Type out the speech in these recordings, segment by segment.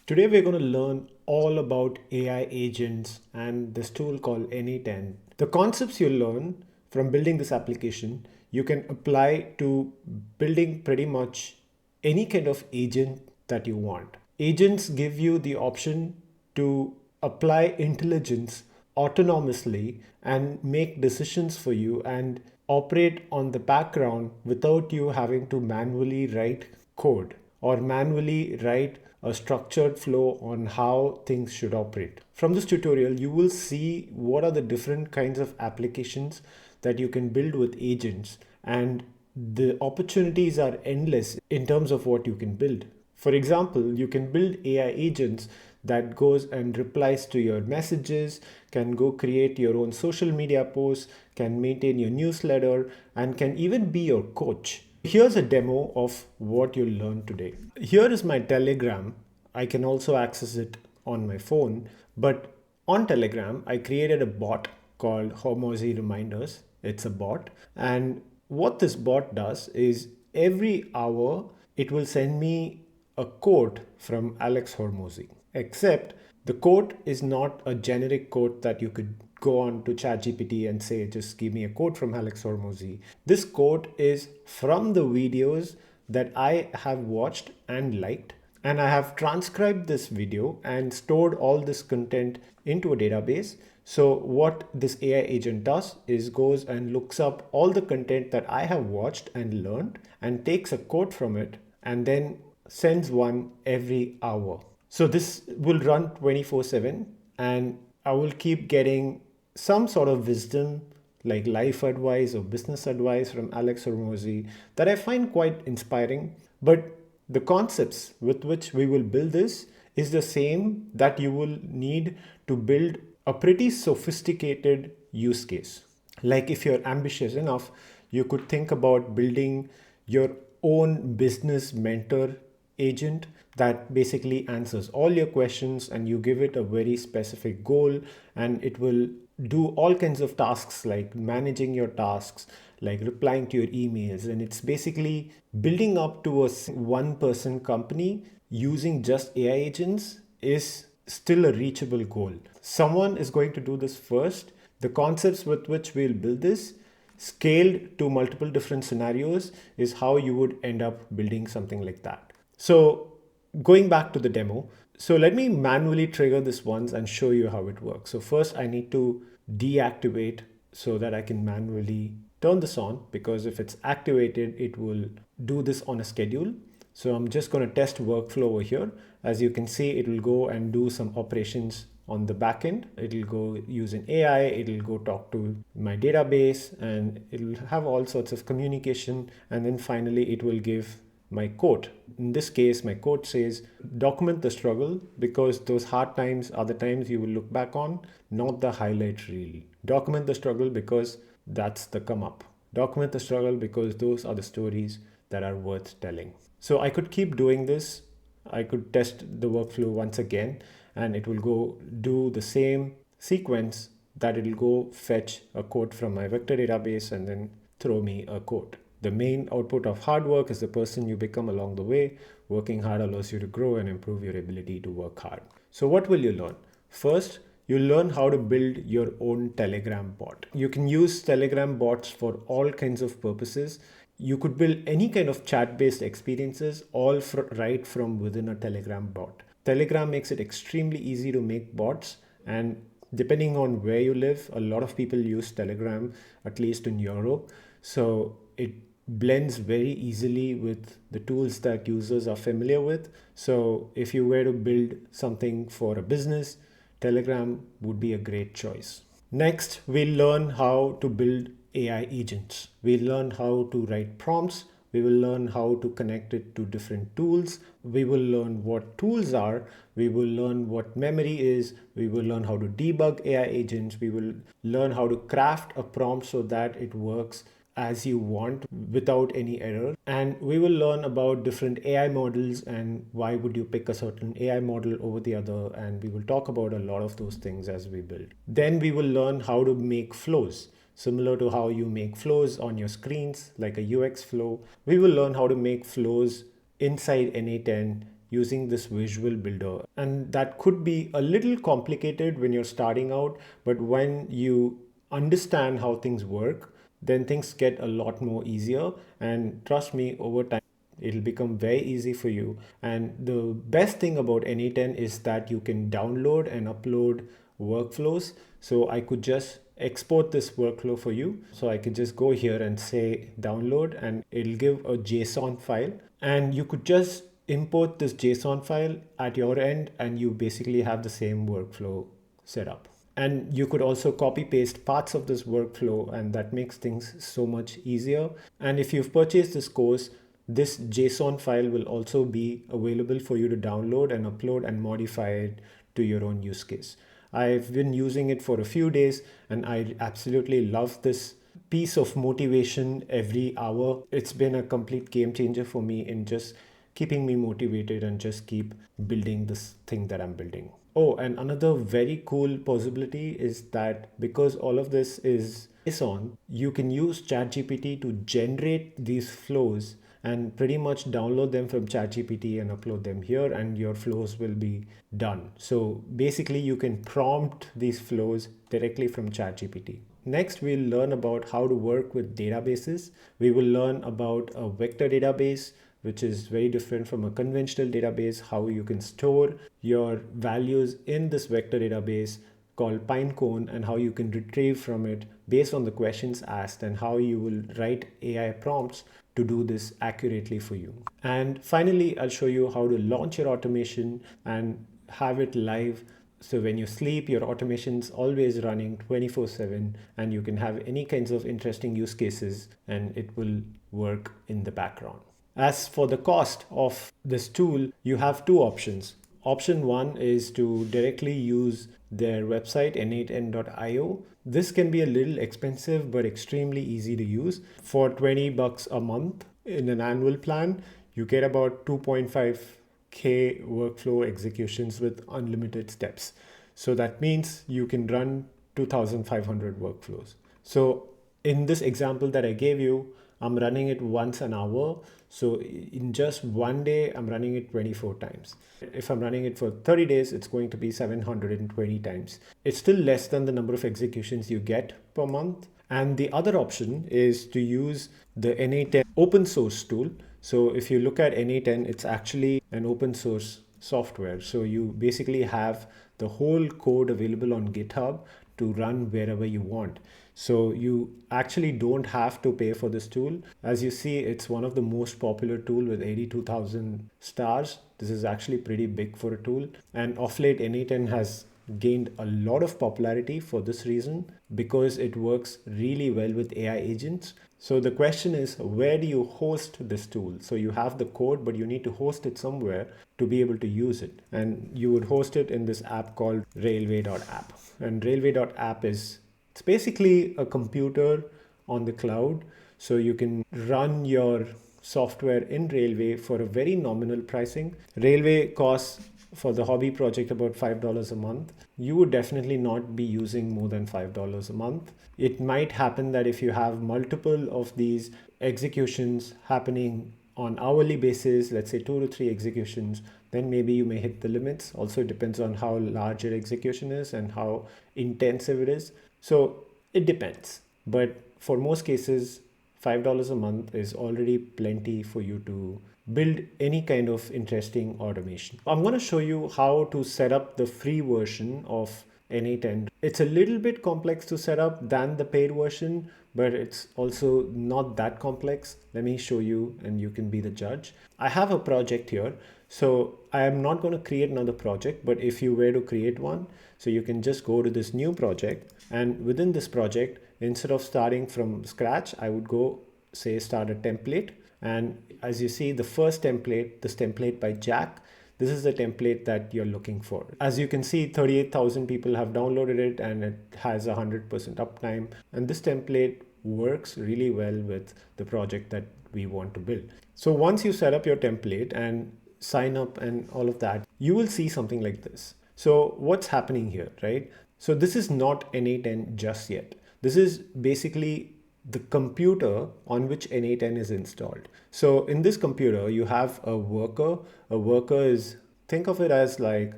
Today we're going to learn all about AI agents and this tool called Any10. The concepts you'll learn from building this application, you can apply to building pretty much any kind of agent that you want. Agents give you the option to apply intelligence autonomously and make decisions for you and operate on the background without you having to manually write code or manually write a structured flow on how things should operate. From this tutorial, you will see what are the different kinds of applications that you can build with agents, and the opportunities are endless in terms of what you can build. For example, you can build AI agents that goes and replies to your messages, can go create your own social media posts, can maintain your newsletter, and can even be your coach. Here's a demo of what you'll learn today. Here is my Telegram. I can also access it on my phone, but on Telegram, I created a bot called Hormozy Reminders. It's a bot, and what this bot does is every hour it will send me a quote from Alex Hormozy. Except the quote is not a generic quote that you could go on to ChatGPT and say, just give me a quote from Alex Hormozy. This quote is from the videos that I have watched and liked. And I have transcribed this video and stored all this content into a database. So what this AI agent does is goes and looks up all the content that I have watched and learned and takes a quote from it and then sends one every hour. So this will run 24/7, and I will keep getting some sort of wisdom like life advice or business advice from Alex Hormozy that I find quite inspiring. But the concepts with which we will build this is the same that you will need to build a pretty sophisticated use case. Like if you're ambitious enough, you could think about building your own business mentor agent that basically answers all your questions, and you give it a very specific goal, and it will do all kinds of tasks like managing your tasks, like replying to your emails. And it's basically building up to a one person company using just AI agents is still a reachable goal. Someone is going to do this first. The concepts with which we'll build this scaled to multiple different scenarios is how you would end up building something like that. So going back to the demo, so let me manually trigger this once and show you how it works. So first I need to deactivate so that I can manually turn this on, because if it's activated, it will do this on a schedule. So I'm just going to test workflow over here. As you can see, it will go and do some operations on the back end. It'll go use an AI, it'll go talk to my database, and it'll have all sorts of communication. And then finally, it will give my quote. In this case, my quote says, document the struggle because those hard times are the times you will look back on, not the highlight reel. Document the struggle because that's the come up. Document the struggle because those are the stories that are worth telling. So I could keep doing this. I could test the workflow once again, and it will go do the same sequence that it'll go fetch a quote from my vector database and then throw me a quote. The main output of hard work is the person you become along the way. Working hard allows you to grow and improve your ability to work hard. So what will you learn? First, you'll learn how to build your own Telegram bot. You can use Telegram bots for all kinds of purposes. You could build any kind of chat-based experiences all right from within a Telegram bot. Telegram makes it extremely easy to make bots, and depending on where you live, a lot of people use Telegram, at least in Europe. So it blends very easily with the tools that users are familiar with. So if you were to build something for a business, Telegram would be a great choice. Next, we'll learn how to build AI agents. We'll learn how to write prompts. We will learn how to connect it to different tools. We will learn what tools are. We will learn what memory is. We will learn how to debug AI agents. We will learn how to craft a prompt so that it works as you want without any error. And we will learn about different AI models and why would you pick a certain AI model over the other. And we will talk about a lot of those things as we build. Then we will learn how to make flows. Similar to how you make flows on your screens, like a UX flow. We will learn how to make flows inside NA10 using this visual builder. And that could be a little complicated when you're starting out, but when you understand how things work, then things get a lot more easier. And trust me, over time, it'll become very easy for you. And the best thing about Any10 is that you can download and upload workflows. So I could just export this workflow for you. So I could just go here and say download, and it'll give a JSON file, and you could just import this JSON file at your end, and you basically have the same workflow set up. And you could also copy paste parts of this workflow, and that makes things so much easier. And if you've purchased this course, this JSON file will also be available for you to download and upload and modify it to your own use case. I've been using it for a few days, and I absolutely love this piece of motivation every hour. It's been a complete game changer for me in just keeping me motivated and just keep building this thing that I'm building. Oh, and another very cool possibility is that because all of this is JSON, you can use ChatGPT to generate these flows and pretty much download them from ChatGPT and upload them here, and your flows will be done. So basically you can prompt these flows directly from ChatGPT. Next, we'll learn about how to work with databases. We will learn about a vector database, which is very different from a conventional database, how you can store your values in this vector database called Pinecone, and how you can retrieve from it based on the questions asked, and how you will write AI prompts to do this accurately for you. And finally, I'll show you how to launch your automation and have it live. So when you sleep, your automation's always running 24/7, and you can have any kinds of interesting use cases, and it will work in the background. As for the cost of this tool, you have two options. Option one is to directly use their website, n8n.io. This can be a little expensive, but extremely easy to use. For $20 a month in an annual plan, you get about 2.5K workflow executions with unlimited steps. So that means you can run 2,500 workflows. So in this example that I gave you, I'm running it once an hour. So in just one day, I'm running it 24 times. If I'm running it for 30 days, it's going to be 720 times. It's still less than the number of executions you get per month. And the other option is to use the N8N open source tool. So if you look at N8N, it's actually an open source software. So you basically have the whole code available on GitHub to run wherever you want. So you actually don't have to pay for this tool. As you see, it's one of the most popular tool with 82,000 stars. This is actually pretty big for a tool. And of late, N8N has gained a lot of popularity for this reason, because it works really well with AI agents. So the question is, where do you host this tool? So you have the code, but you need to host it somewhere to be able to use it. And you would host it in this app called railway.app. And railway.app it's basically a computer on the cloud. So you can run your software in Railway for a very nominal pricing. Railway costs for the hobby project about $5 a month. You would definitely not be using more than $5 a month. It might happen that if you have multiple of these executions happening on hourly basis, let's say 2 to 3 executions, then maybe you may hit the limits. Also, it depends on how large your execution is and how intensive it is. So it depends. But for most cases, $5 a month is already plenty for you to build any kind of interesting automation. I'm going to show you how to set up the free version of N8N. It's a little bit complex to set up than the paid version, but it's also not that complex. Let me show you and you can be the judge. I have a project here. So I am not going to create another project, but if you were to create one, so you can just go to this new project, and within this project, instead of starting from scratch, I would go say start a template. And as you see, the first template, this template by Jack, this is the template that you're looking for. As you can see, 38,000 people have downloaded it, and it has 100% uptime. And this template works really well with the project that we want to build. So once you set up your template and sign up and all of that, you will see something like this. So what's happening here, right? So this is not N8N just yet. This is basically the computer on which N8N is installed. So in this computer, you have a worker. A worker is, think of it as like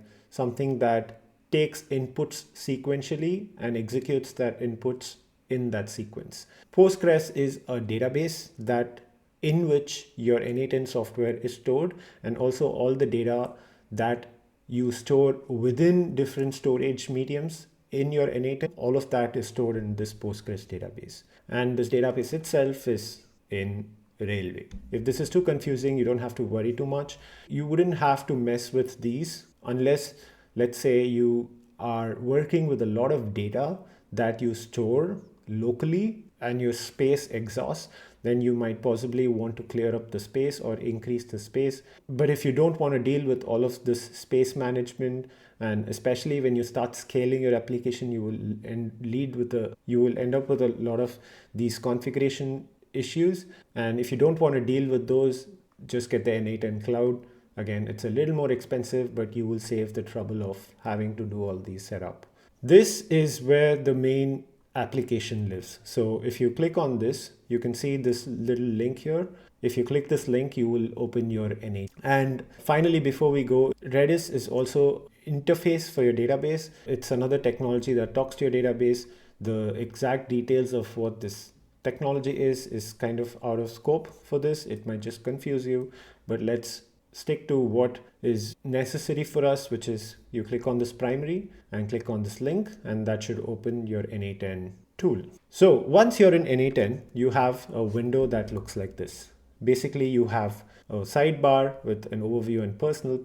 something that takes inputs sequentially and executes that inputs in that sequence. Postgres is a database that in which your N8N software is stored, and also all the data that you store within different storage mediums in your N8N, all of that is stored in this Postgres database. And this database itself is in Railway. If this is too confusing, you don't have to worry too much. You wouldn't have to mess with these unless, let's say, you are working with a lot of data that you store locally and your space exhausts. Then you might possibly want to clear up the space or increase the space. But if you don't want to deal with all of this space management, and especially when you start scaling your application, you will end up with a lot of these configuration issues. And if you don't want to deal with those, just get the N8N Cloud. Again, it's a little more expensive, but you will save the trouble of having to do all these setup. This is where the main application lives. So if you click on this, you can see this little link here. If you click this link, you will open your N8. And finally, before we go, Redis is also interface for your database. It's another technology that talks to your database. The exact details of what this technology is kind of out of scope for this. It might just confuse you, but let's stick to what is necessary for us, which is you click on this primary and click on this link, and that should open your N8N tool. So once you're in N8N, you have a window that looks like this. Basically, you have a sidebar with an overview and personal.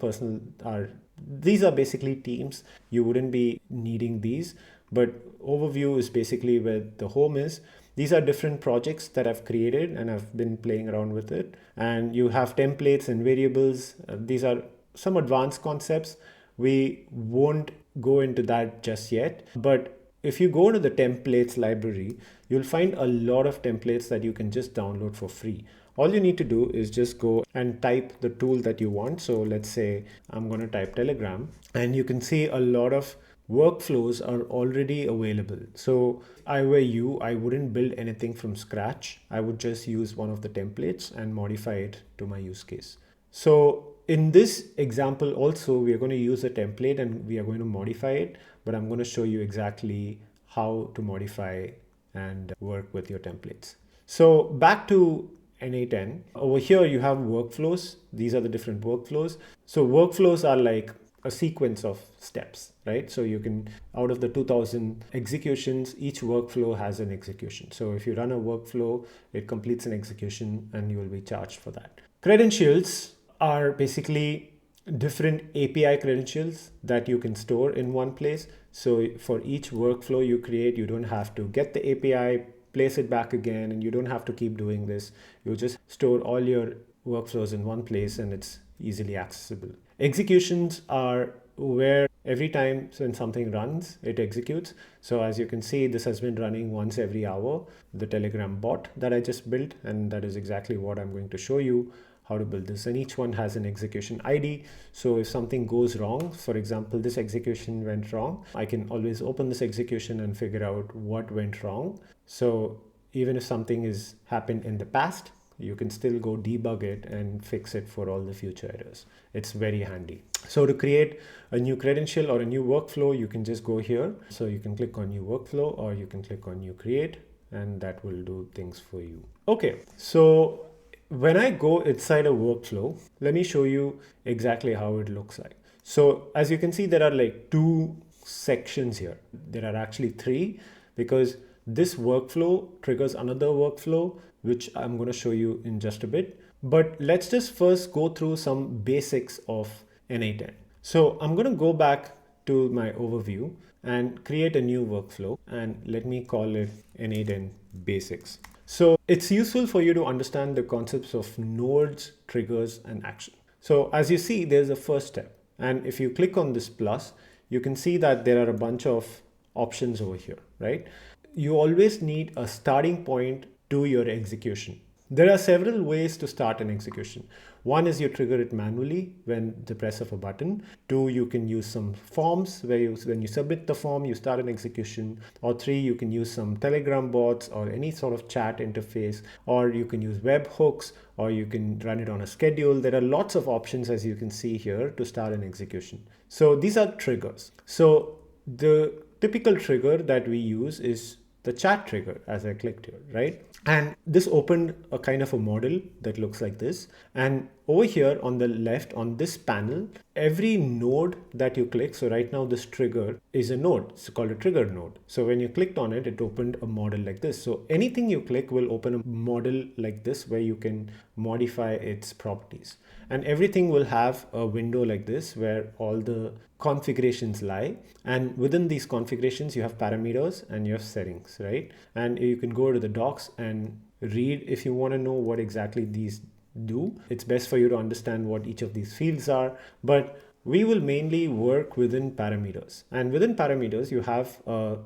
These are basically teams. You wouldn't be needing these, but overview is basically where the home is. These are different projects that I've created and I've been playing around with it. And you have templates and variables. These are some advanced concepts. We won't go into that just yet. But if you go to the templates library, you'll find a lot of templates that you can just download for free. All you need to do is just go and type the tool that you want. So let's say I'm going to type Telegram, and you can see a lot of workflows are already available. So if I were you, I wouldn't build anything from scratch. I would just use one of the templates and modify it to my use case. So in this example also, we are going to use a template and we are going to modify it, but I'm going to show you exactly how to modify and work with your templates. So back to N8N. Over here you have workflows. These are the different workflows. So workflows are like a sequence of steps, right? So you can, out of the 2000 executions, each workflow has an execution. So if you run a workflow, it completes an execution and you will be charged for that. Credentials are basically different API credentials that you can store in one place. So for each workflow you create, you don't have to get the API, place it back again, and you don't have to keep doing this. You just store all your workflows in one place and it's easily accessible. Executions are where every time when something runs, it executes. So as you can see, this has been running once every hour, the Telegram bot that I just built, and that is exactly what I'm going to show you how to build this. And each one has an execution ID. So if something goes wrong, for example, this execution went wrong, I can always open this execution and figure out what went wrong. So even if something has happened in the past, you can still go debug it and fix it for all the future errors. It's very handy. So to create a new credential or a new workflow, you can just go here. So you can click on new workflow or you can click on new create, and that will do things for you. Okay, so when I go inside a workflow, let me show you exactly how it looks like. So as you can see, there are like two sections here. There are actually three, because this workflow triggers another workflow, which I'm going to show you in just a bit. But let's just first go through some basics of N8N. So I'm going to go back to my overview and create a new workflow, and let me call it N8N basics. So it's useful for you to understand the concepts of nodes, triggers, and action. So as you see, there's a first step. And if you click on this plus, you can see that there are a bunch of options over here, right? You always need a starting point to your execution. There are several ways to start an execution. One is you trigger it manually when the press of a button. Two, you can use some forms where when you submit the form, you start an execution. Or three, you can use some Telegram bots or any sort of chat interface, or you can use webhooks, or you can run it on a schedule. There are lots of options, as you can see here, to start an execution. So these are triggers. So the typical trigger that we use is the chat trigger, as I clicked here, right? And this opened a kind of a model that looks like this. And over here on the left, on this panel, every node that you click, so right now this trigger is a node, it's called a trigger node. So when you clicked on it, it opened a model like this. So anything you click will open a model like this where you can modify its properties. And everything will have a window like this where all the configurations lie, and within these configurations you have parameters and you have settings, right? And you can go to the docs and read if you want to know what exactly these do. It's best for you to understand what each of these fields are, but we will mainly work within parameters. And within parameters you have a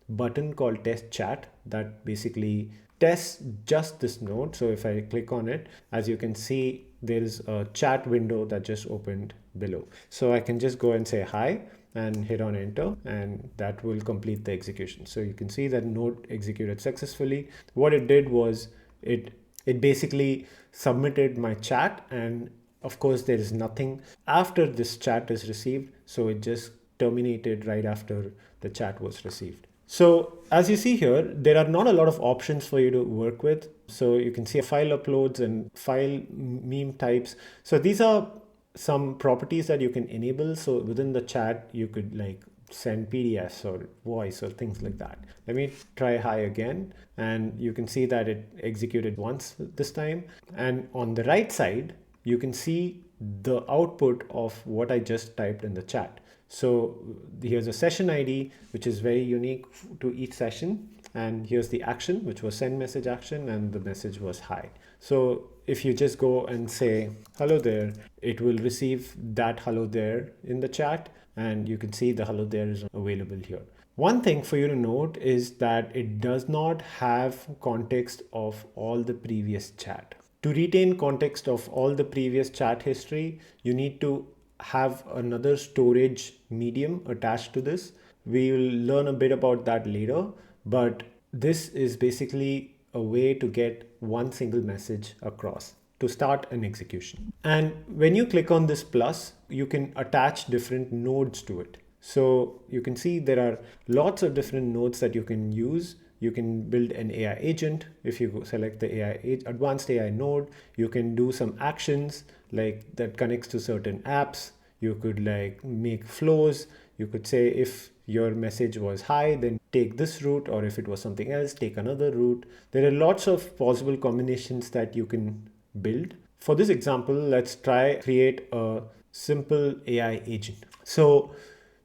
button called test chat that basically tests just this node. So if I click on it, as you can see, there is a chat window that just opened below. So I can just go and say hi and hit on enter, and that will complete the execution. So you can see that node executed successfully. What it did was it basically submitted my chat, and of course there is nothing after this chat is received. So it just terminated right after the chat was received. So as you see here, there are not a lot of options for you to work with. So you can see file uploads and file meme types. So these are some properties that you can enable. So within the chat, you could like send PDFs or voice or things like that. Let me try hi again. And you can see that it executed once this time. And on the right side, you can see the output of what I just typed in the chat. So here's a session ID, which is very unique to each session. And here's the action, which was send message action, and the message was hi. So if you just go and say hello there, it will receive that hello there in the chat. And you can see the hello there is available here. One thing for you to note is that it does not have context of all the previous chat. To retain context of all the previous chat history, you need to have another storage medium attached to this. We will learn a bit about that later, but this is basically a way to get one single message across to start an execution. And when you click on this plus, you can attach different nodes to it. So you can see there are lots of different nodes that you can use. You can build an AI agent. If you select the advanced AI node, you can do some actions like that connects to certain apps. You could like make flows. You could say if your message was hi, then take this route, or if it was something else, take another route. There are lots of possible combinations that you can build. For this example, let's try create a simple AI agent. So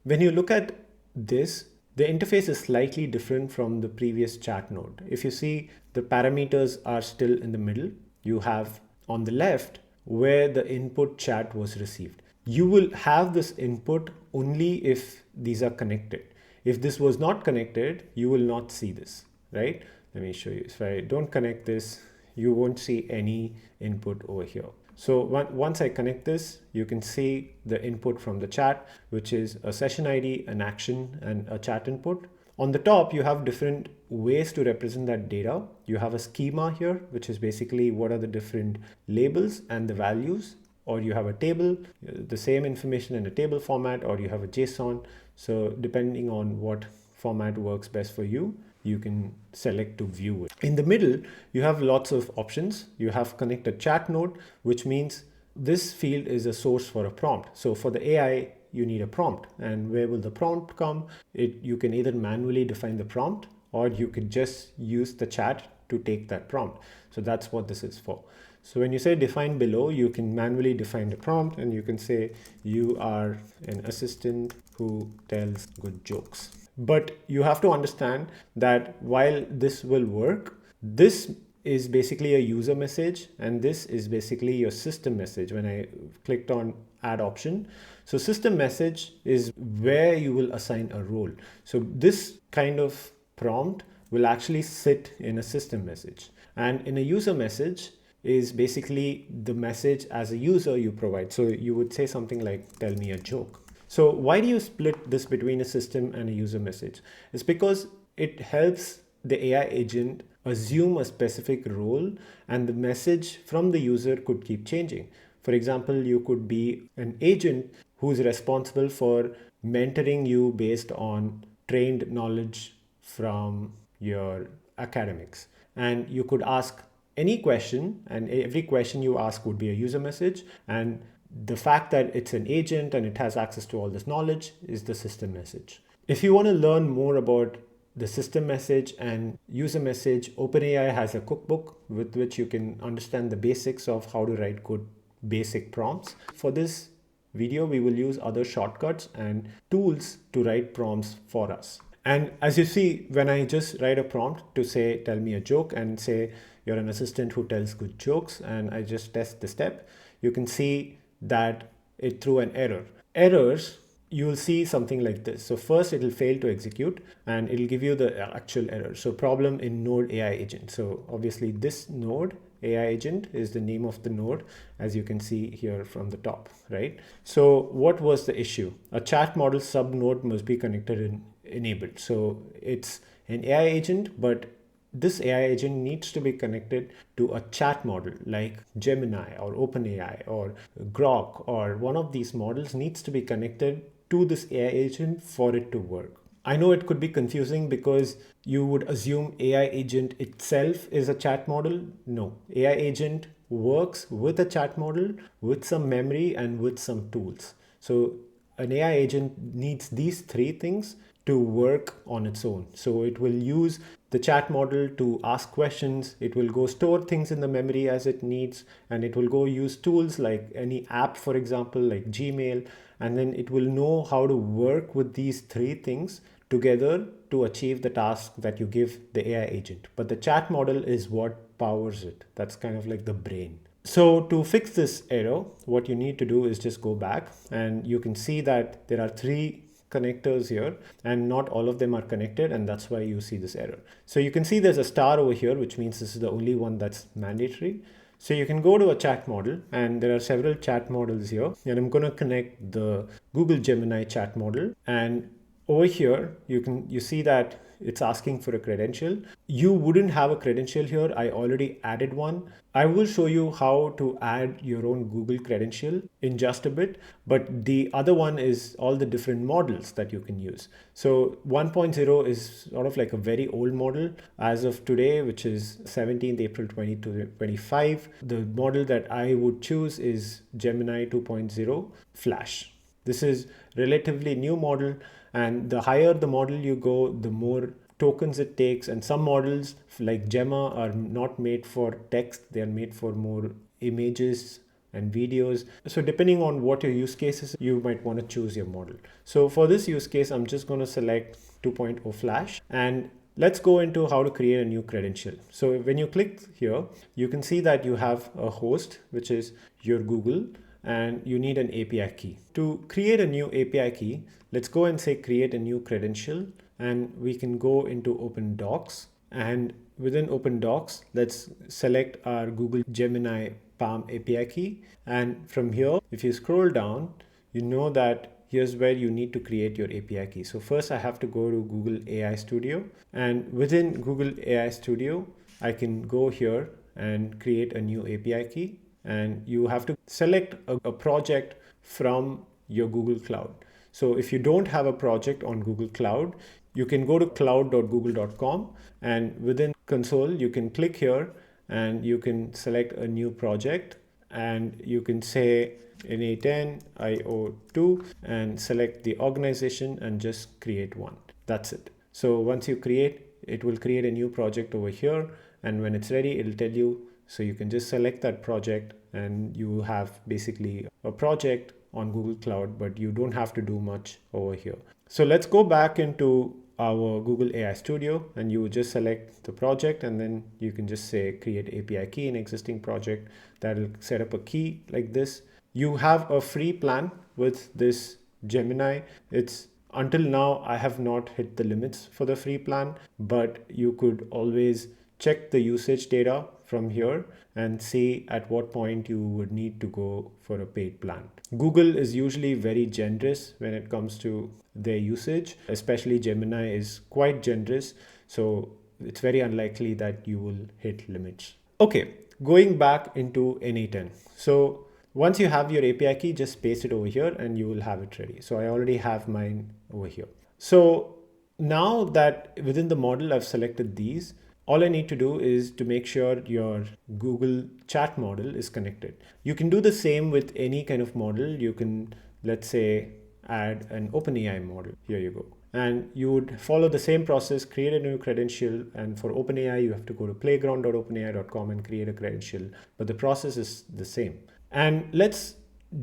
when you look at this, the interface is slightly different from the previous chat node. If you see, the parameters are still in the middle. You have on the left where the input chat was received. You will have this input only if these are connected. If this was not connected, you will not see this, right? Let me show you. If I don't connect this, you won't see any input over here. So once I connect this, you can see the input from the chat, which is a session ID, an action, and a chat input. On the top, you have different ways to represent that data. You have a schema here, which is basically what are the different labels and the values, or you have a table, the same information in a table format, or you have a JSON. So depending on what format works best for you, you can select to view it. In the middle, you have lots of options. You have connect a chat node, which means this field is a source for a prompt. So for the AI, you need a prompt. And where will the prompt come? You can either manually define the prompt, or you could just use the chat to take that prompt. So that's what this is for. So when you say define below, you can manually define the prompt, and you can say you are an assistant who tells good jokes. But you have to understand that while this will work, this is basically a user message, and this is basically your system message. When I clicked on add option, so system message is where you will assign a role. So this kind of prompt will actually sit in a system message, and in a user message, is basically the message as a user you provide. So you would say something like, tell me a joke. So why do you split this between a system and a user message? It's because it helps the AI agent assume a specific role, and the message from the user could keep changing. For example, you could be an agent who's responsible for mentoring you based on trained knowledge from your academics. And you could ask any question, and every question you ask would be a user message. And the fact that it's an agent and it has access to all this knowledge is the system message. If you want to learn more about the system message and user message, OpenAI has a cookbook with which you can understand the basics of how to write good basic prompts. For this video, we will use other shortcuts and tools to write prompts for us. And as you see, when I just write a prompt to say, tell me a joke, and say you're an assistant who tells good jokes, and I just test the step, you can see that it threw an error. Errors, you'll see something like this. So first it'll fail to execute and it'll give you the actual error. So problem in node AI agent. So obviously this node AI agent is the name of the node, as you can see here from the top, right? So what was the issue? A chat model sub node must be connected and enabled. So it's an AI agent, but this AI agent needs to be connected to a chat model like Gemini or OpenAI or Grok, or one of these models needs to be connected to this AI agent for it to work. I know it could be confusing because you would assume AI agent itself is a chat model. No, AI agent works with a chat model, with some memory and with some tools. So an AI agent needs these three things to work on its own. So it will use the chat model to ask questions, it will go store things in the memory as it needs, and it will go use tools like any app, for example, like Gmail, and then it will know how to work with these three things together to achieve the task that you give the AI agent. But the chat model is what powers it. That's kind of like the brain. So to fix this error, what you need to do is just go back, and you can see that there are three connectors here and not all of them are connected, and that's why you see this error. So you can see there's a star over here, which means this is the only one that's mandatory. So you can go to a chat model, and there are several chat models here, and I'm going to connect the Google Gemini chat model. And over here you see that it's asking for a credential. You wouldn't have a credential here. I already added one. I will show you how to add your own Google credential in just a bit, but the other one is all the different models that you can use. So 1.0 is sort of like a very old model as of today, which is 17th April 2025. The model that I would choose is Gemini 2.0 Flash. This is relatively new model, and the higher the model you go, the more tokens it takes. And some models like Gemma are not made for text, they are made for more images and videos. So depending on what your use case is, you might want to choose your model. So for this use case, I'm just going to select 2.0 Flash, and let's go into how to create a new credential. So when you click here, you can see that you have a host, which is your Google, and you need an API key. To create a new API key, let's go and say create a new credential, and we can go into Open Docs, and within Open Docs, let's select our Google Gemini Palm API key. And from here, if you scroll down, you know that here's where you need to create your API key. So first I have to go to Google AI Studio, and within Google AI Studio, I can go here and create a new API key. And you have to select a project from your Google Cloud. So if you don't have a project on Google Cloud, you can go to cloud.google.com, and within console, you can click here and you can select a new project, and you can say NA10 IO2 and select the organization and just create one. That's it. So once you create, it will create a new project over here, and when it's ready, it'll tell you. So you can just select that project, and you have basically a project on Google Cloud, but you don't have to do much over here. So let's go back into our Google AI Studio, and you just select the project, and then you can just say create API key in existing project. That'll set up a key like this. You have a free plan with this Gemini. It's until now, I have not hit the limits for the free plan, but you could always check the usage data from here and see at what point you would need to go for a paid plan. Google is usually very generous when it comes to their usage, especially Gemini is quite generous. So it's very unlikely that you will hit limits. Okay, going back into NA10. So once you have your API key, just paste it over here and you will have it ready. So I already have mine over here. So now that within the model I've selected these, all I need to do is to make sure your Google chat model is connected. You can do the same with any kind of model. You can, let's say, add an OpenAI model. Here you go. And you would follow the same process, create a new credential. And for OpenAI, you have to go to playground.openai.com and create a credential. But the process is the same. And let's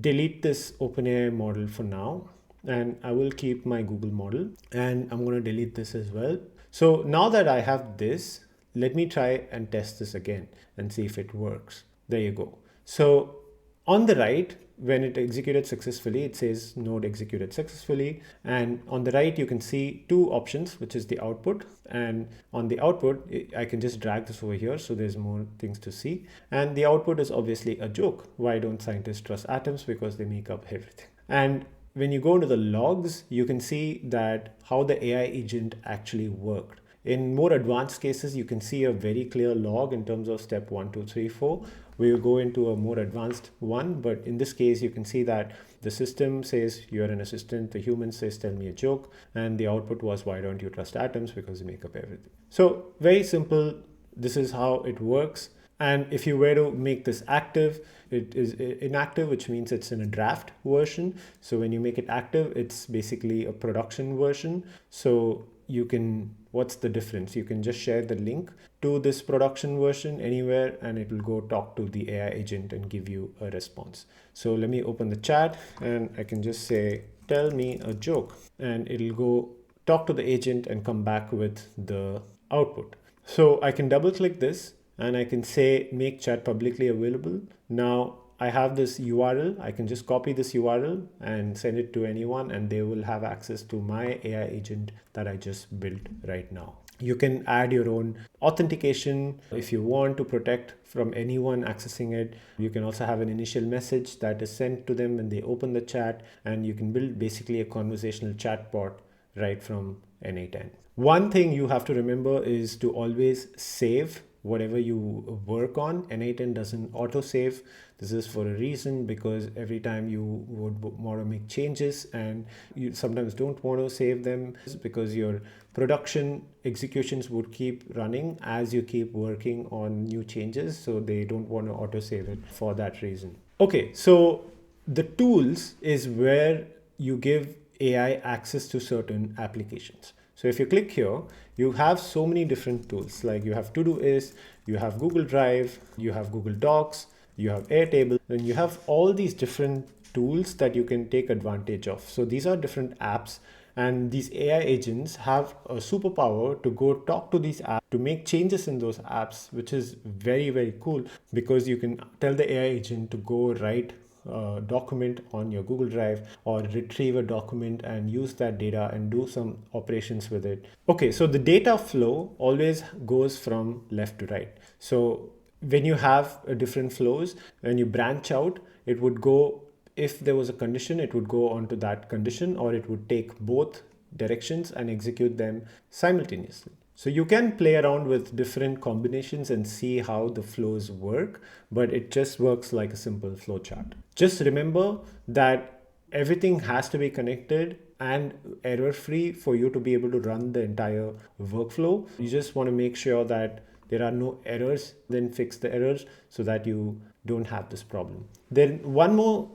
delete this OpenAI model for now. And I will keep my Google model. And I'm going to delete this as well. So now that I have this, let me try and test this again and see if it works. There you go. So on the right, when it executed successfully, it says node executed successfully. And on the right, you can see two options, which is the output. And on the output, I can just drag this over here. So there's more things to see. And the output is obviously a joke. Why don't scientists trust atoms? Because they make up everything. And when you go into the logs, you can see that how the AI agent actually worked. In more advanced cases, you can see a very clear log in terms of step 1, 2, 3, 4. We will go into a more advanced one, but in this case, you can see that the system says you're an assistant, the human says tell me a joke, and the output was why don't you trust atoms because they make up everything. So very simple. This is how it works. And if you were to make this active, it is inactive, which means it's in a draft version. So when you make it active, it's basically a production version. So you can, what's the difference? You can just share the link to this production version anywhere and it will go talk to the AI agent and give you a response. So let me open the chat and I can just say, tell me a joke, and it'll go talk to the agent and come back with the output. So I can double click this and I can say make chat publicly available. Now I have this URL. I can just copy this URL and send it to anyone and they will have access to my AI agent that I just built right now. You can add your own authentication if you want to protect from anyone accessing it. You can also have an initial message that is sent to them when they open the chat, and you can build basically a conversational chatbot right from NA10. One thing you have to remember is to always save whatever you work on. NA10 doesn't auto-save. This is for a reason, because every time you would want to make changes and you sometimes don't want to save them, because your production executions would keep running as you keep working on new changes. So they don't want to auto-save it for that reason. Okay, so the tools is where you give AI access to certain applications. So if you click here, you have so many different tools. Like you have Todoist, you have Google Drive, you have Google Docs, you have Airtable, and you have all these different tools that you can take advantage of. So these are different apps, and these AI agents have a superpower to go talk to these apps, to make changes in those apps, which is very, very cool, because you can tell the AI agent to go write document on your Google Drive or retrieve a document and use that data and do some operations with it. Okay, so the data flow always goes from left to right. So when you have different flows, when you branch out, it would go, if there was a condition, it would go onto that condition, or it would take both directions and execute them simultaneously. So you can play around with different combinations and see how the flows work, but it just works like a simple flowchart. Just remember that everything has to be connected and error-free for you to be able to run the entire workflow. You just want to make sure that there are no errors, then fix the errors so that you don't have this problem. Then one more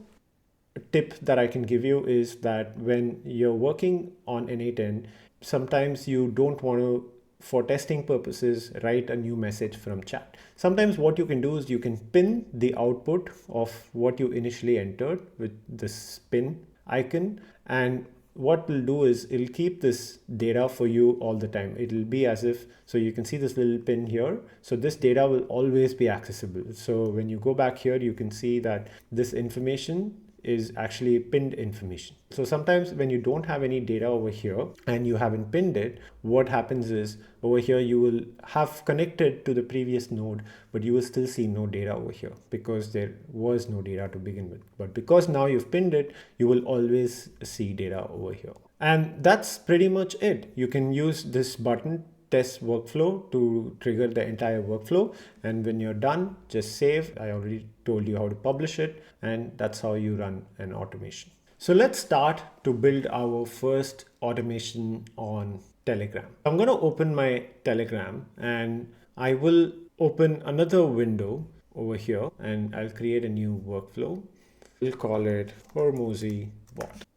tip that I can give you is that when you're working on NA10, sometimes you don't want to, for testing purposes, write a new message from chat. Sometimes what you can do is you can pin the output of what you initially entered with this pin icon, and what we'll do is it'll keep this data for you all the time. It'll be as if, so you can see this little pin here. So this data will always be accessible. So when you go back here, you can see that this information is actually pinned information. So sometimes when you don't have any data over here and you haven't pinned it, what happens is over here you will have connected to the previous node, but you will still see no data over here because there was no data to begin with. But because now you've pinned it, you will always see data over here. And that's pretty much it. You can use this button test workflow to trigger the entire workflow, and when you're done, just save. I already told you how to publish it, and that's how you run an automation. So let's start to build our first automation on Telegram. I'm going to open my Telegram and I will open another window over here and I'll create a new workflow. We'll call it Hormozy bot.